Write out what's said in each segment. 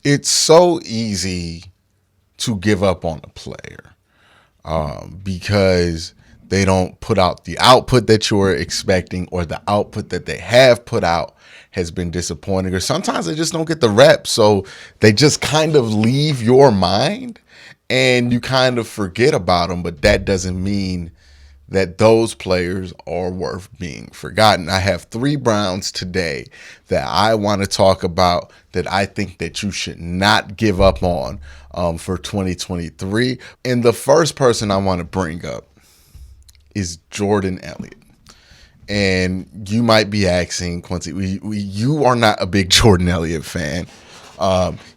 It's so easy to give up on a player because they don't put out the output that you were expecting, or the output that they have put out has been disappointing, or sometimes they just don't get the reps. So they just kind of leave your mind and you kind of forget about them. But that doesn't mean that those players are worth being forgotten. I have three Browns today that I want to talk about that I think that you should not give up on for 2023. And the first person I want to bring up is Jordan Elliott. And you might be asking, Quincy, you are not a big Jordan Elliott fan.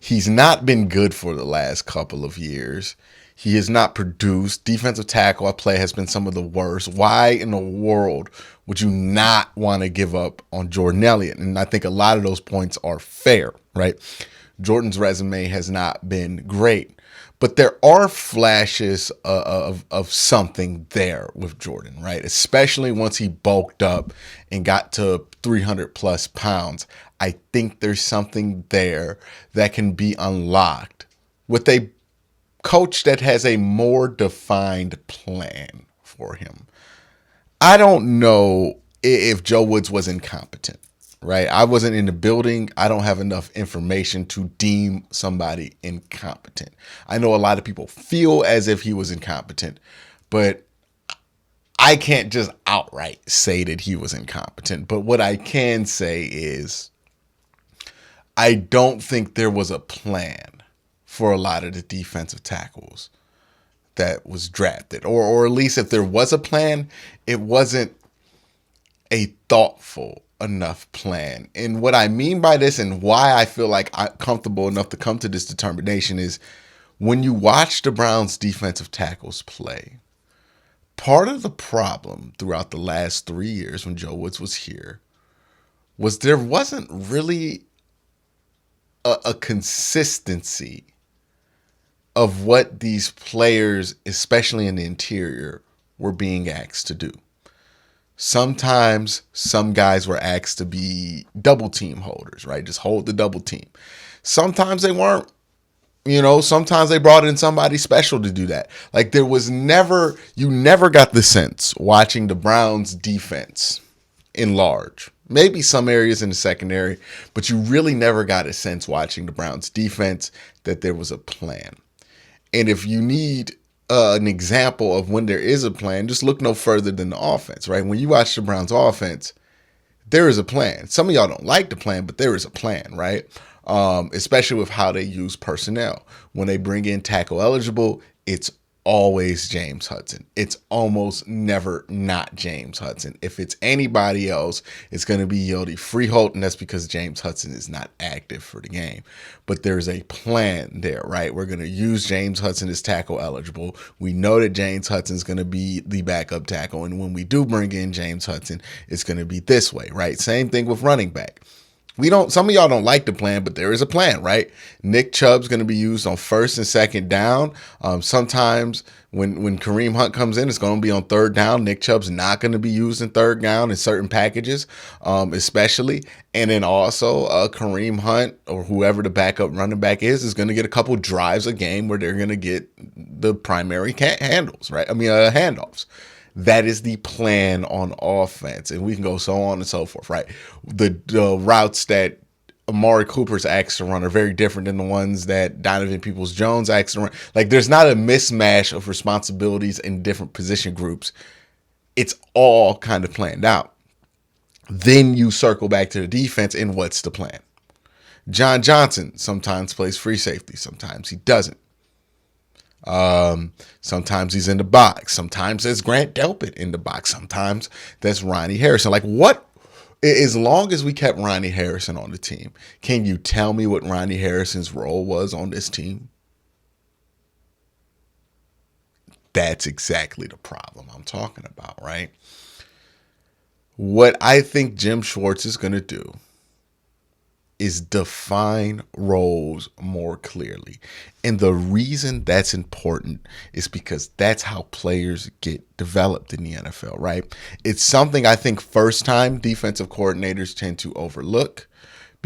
He's not been good for the last couple of years. He has not produced. Defensive tackle play has been some of the worst. Why in the world would you not want to give up on Jordan Elliott? And I think a lot of those points are fair, right? Jordan's resume has not been great, but there are flashes of something there with Jordan, right? Especially once he bulked up and got to 300 plus pounds. I think there's something there that can be unlocked with a coach that has a more defined plan for him. I don't know if Joe Woods was incompetent, right? I wasn't in the building. I don't have enough information to deem somebody incompetent. I know a lot of people feel as if he was incompetent, but I can't just outright say that he was incompetent. But what I can say is I don't think there was a plan for a lot of the defensive tackles that was drafted. Or at least if there was a plan, it wasn't a thoughtful enough plan. And what I mean by this, and why I feel like I'm comfortable enough to come to this determination, is when you watch the Browns defensive tackles play, part of the problem throughout the last 3 years when Joe Woods was here was there wasn't really a consistency of what these players, especially in the interior, were being asked to do. Sometimes some guys were asked to be double team holders, right? Just hold the double team. Sometimes they weren't. Sometimes they brought in somebody special to do that. Like you never got the sense watching the Browns defense in large. Maybe some areas in the secondary, but you really never got a sense watching the Browns defense that there was a plan. And if you need an example of when there is a plan, just look no further than the offense, right? When you watch the Browns offense, there is a plan. Some of y'all don't like the plan, but there is a plan, right? Especially with how they use personnel. When they bring in tackle eligible, it's always James Hudson. It's almost never not James Hudson. If it's anybody else, it's going to be Yodi Freeholt, and that's because James Hudson is not active for the game. But there's a plan there, right? We're going to use James Hudson as tackle eligible. We know that James Hudson's going to be the backup tackle, and when we do bring in James Hudson, it's going to be this way, right? Same thing with running back. Some of y'all don't like the plan, but there is a plan, right? Nick Chubb's going to be used on first and second down. Sometimes when Kareem Hunt comes in, it's going to be on third down. Nick Chubb's not going to be used in third down in certain packages, especially. And then also Kareem Hunt, or whoever the backup running back is going to get a couple drives a game where they're going to get the primary handles, right? Handoffs. That is the plan on offense. And we can go so on and so forth, right? The routes that Amari Cooper's asked to run are very different than the ones that Donovan Peoples-Jones asked to run. Like, there's not a mismatch of responsibilities in different position groups. It's all kind of planned out. Then you circle back to the defense, and what's the plan? John Johnson sometimes plays free safety. Sometimes he doesn't. Sometimes he's in the box. Sometimes there's Grant Delpit in the box. Sometimes that's Ronnie Harrison. Like, what? As long as we kept Ronnie Harrison on the team, can you tell me what Ronnie Harrison's role was on this team? That's exactly the problem I'm talking about, right? What I think Jim Schwartz is going to do is define roles more clearly. And the reason that's important is because that's how players get developed in the NFL, right? It's something I think first-time defensive coordinators tend to overlook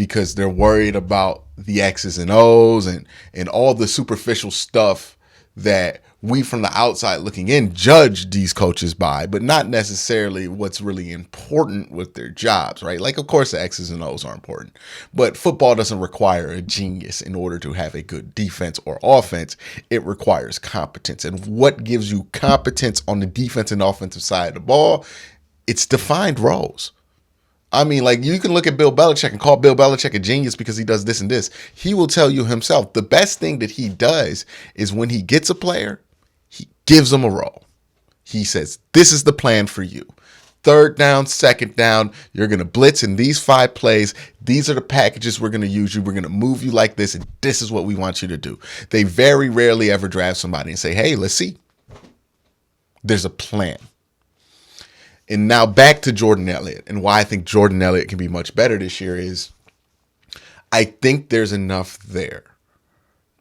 because they're worried about the X's and O's and all the superficial stuff that we from the outside looking in judge these coaches by, but not necessarily what's really important with their jobs, right? Like, of course, the X's and O's are important, but football doesn't require a genius in order to have a good defense or offense. It requires competence. And what gives you competence on the defense and offensive side of the ball? It's defined roles. I mean, like, you can look at Bill Belichick and call Bill Belichick a genius because he does this and this. He will tell you himself the best thing that he does is when he gets a player, he gives them a role. He says, this is the plan for you. Third down, second down, you're going to blitz in these 5 plays. These are the packages we're going to use you. We're going to move you like this, and this is what we want you to do. They very rarely ever draft somebody and say, hey, let's see. There's a plan. And now back to Jordan Elliott, and why I think Jordan Elliott can be much better this year is I think there's enough there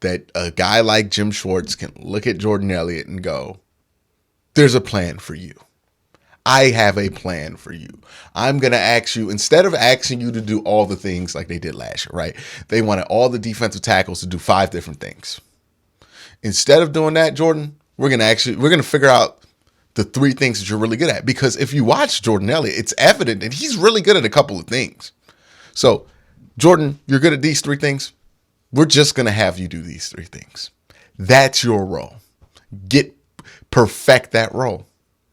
that a guy like Jim Schwartz can look at Jordan Elliott and go, there's a plan for you. I have a plan for you. I'm going to ask you, instead of asking you to do all the things like they did last year, right? They wanted all the defensive tackles to do 5 different things. Instead of doing that, Jordan, we're going to figure out the 3 things that you're really good at. Because if you watch Jordan Elliott, it's evident that he's really good at a couple of things. So, Jordan, you're good at these 3 things. We're just going to have you do these 3 things. That's your role. Perfect that role.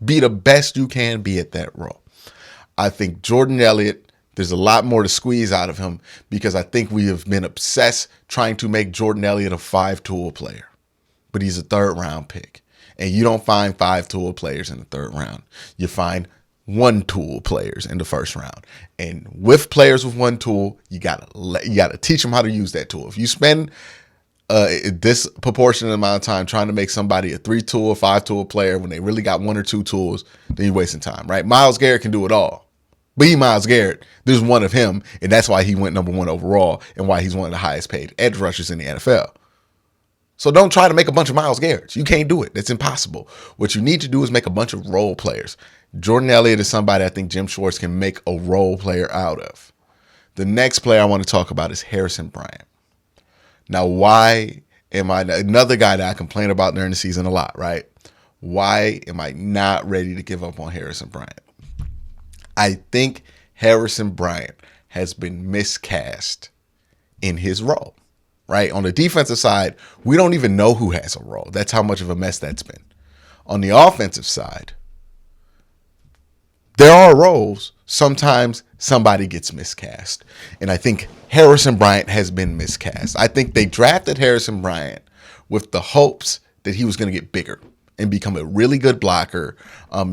Be the best you can be at that role. I think Jordan Elliott, there's a lot more to squeeze out of him because I think we have been obsessed trying to make Jordan Elliott a 5-tool player. But he's a 3rd round pick. And you don't find 5-tool players in the 3rd round. You find 1-tool players in the 1st round. And with players with 1 tool, you gotta teach them how to use that tool. If you spend this proportionate amount of time trying to make somebody a 3-tool, 5-tool player when they really got 1 or 2 tools, then you're wasting time, right? Myles Garrett can do it all. But Myles Garrett, there's one of him, and that's why he went number 1 overall and why he's one of the highest paid edge rushers in the NFL. So don't try to make a bunch of Myles Garretts. You can't do it. It's impossible. What you need to do is make a bunch of role players. Jordan Elliott is somebody I think Jim Schwartz can make a role player out of. The next player I want to talk about is Harrison Bryant. Now, why am I another guy that I complain about during the season a lot, right? Why am I not ready to give up on Harrison Bryant? I think Harrison Bryant has been miscast in his role. Right? On the defensive side, we don't even know who has a role. That's how much of a mess that's been. On the offensive side, there are roles. Sometimes somebody gets miscast. And I think Harrison Bryant has been miscast. I think they drafted Harrison Bryant with the hopes that he was going to get bigger and become a really good blocker,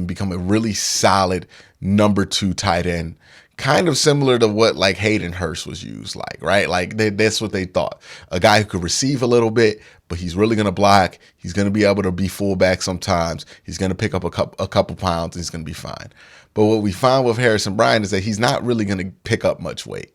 become a really solid number 2 tight end. Kind of similar to what like Hayden Hurst was used like, right? Like that's what they thought. A guy who could receive a little bit, but he's really going to block. He's going to be able to be fullback sometimes. He's going to pick up a couple pounds and he's going to be fine. But what we found with Harrison Bryant is that he's not really going to pick up much weight.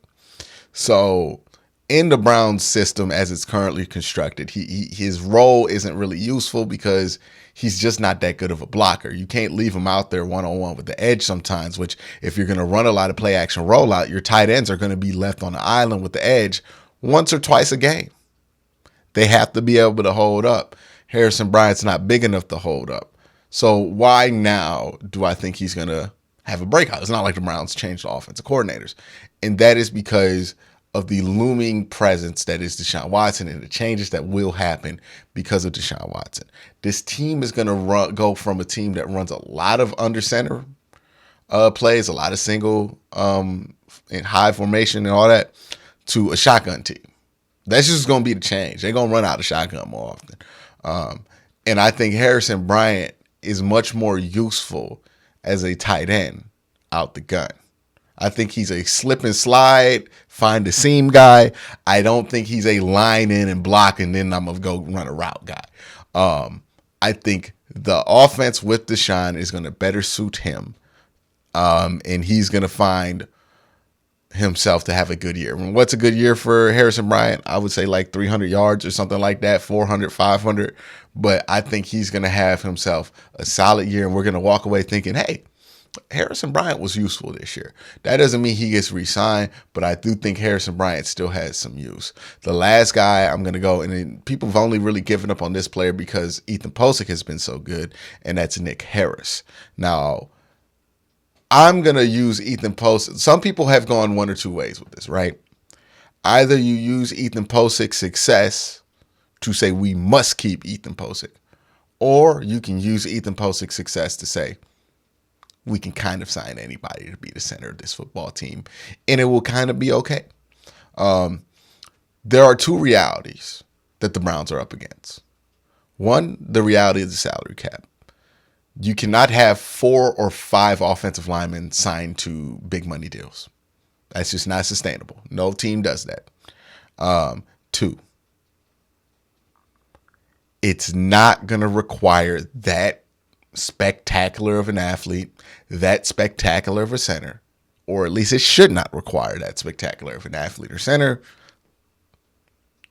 So in the Browns system as it's currently constructed, his role isn't really useful because he's just not that good of a blocker. You can't leave him out there one-on-one with the edge sometimes, which if you're going to run a lot of play action rollout, your tight ends are going to be left on the island with the edge once or twice a game. They have to be able to hold up. Harrison Bryant's not big enough to hold up. So why now do I think he's going to have a breakout? It's not like the Browns changed the offensive coordinators. And that is because of the looming presence that is Deshaun Watson and the changes that will happen because of Deshaun Watson. This team is going to go from a team that runs a lot of under center plays, a lot of single and high formation and all that, to a shotgun team. That's just going to be the change. They're going to run out of shotgun more often. And I think Harrison Bryant is much more useful as a tight end out the gun. I think he's a slip and slide, find the seam guy. I don't think he's a line in and block and then I'm going to go run a route guy. I think the offense with Deshaun is going to better suit him. And he's going to find himself to have a good year. And what's a good year for Harrison Bryant? I would say like 300 yards or something like that, 400, 500. But I think he's going to have himself a solid year and we're going to walk away thinking, hey, Harrison Bryant was useful this year. That doesn't mean he gets re-signed, but I do think Harrison Bryant still has some use. The last guy I'm going to go, and then people have only really given up on this player because Ethan Posick has been so good, and that's Nick Harris. Now, I'm going to use Ethan Posick. Some people have gone one or two ways with this, right? Either you use Ethan Posick's success to say we must keep Ethan Posick, or you can use Ethan Posick's success to say, we can kind of sign anybody to be the center of this football team, and it will kind of be okay. There are two realities that the Browns are up against. One, the reality of the salary cap. You cannot have 4 or 5 offensive linemen signed to big money deals. That's just not sustainable. No team does that. 2, it's not going to require that spectacular of an athlete, that spectacular of a center, or at least it should not require that spectacular of an athlete or center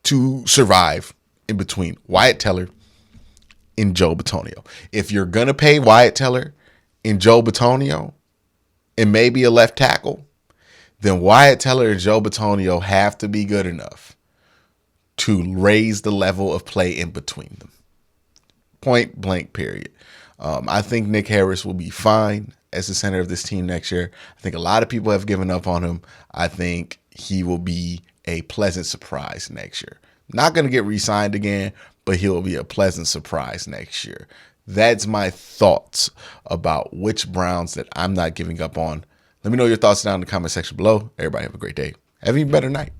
to survive in between Wyatt Teller and Joe Bitonio. If you're going to pay Wyatt Teller and Joe Bitonio and maybe a left tackle, then Wyatt Teller and Joe Bitonio have to be good enough to raise the level of play in between them. Point blank, period. I think Nick Harris will be fine as the center of this team next year. I think a lot of people have given up on him. I think he will be a pleasant surprise next year. Not going to get re-signed again, but he'll be a pleasant surprise next year. That's my thoughts about which Browns that I'm not giving up on. Let me know your thoughts down in the comment section below. Everybody have a great day. Have an even better night.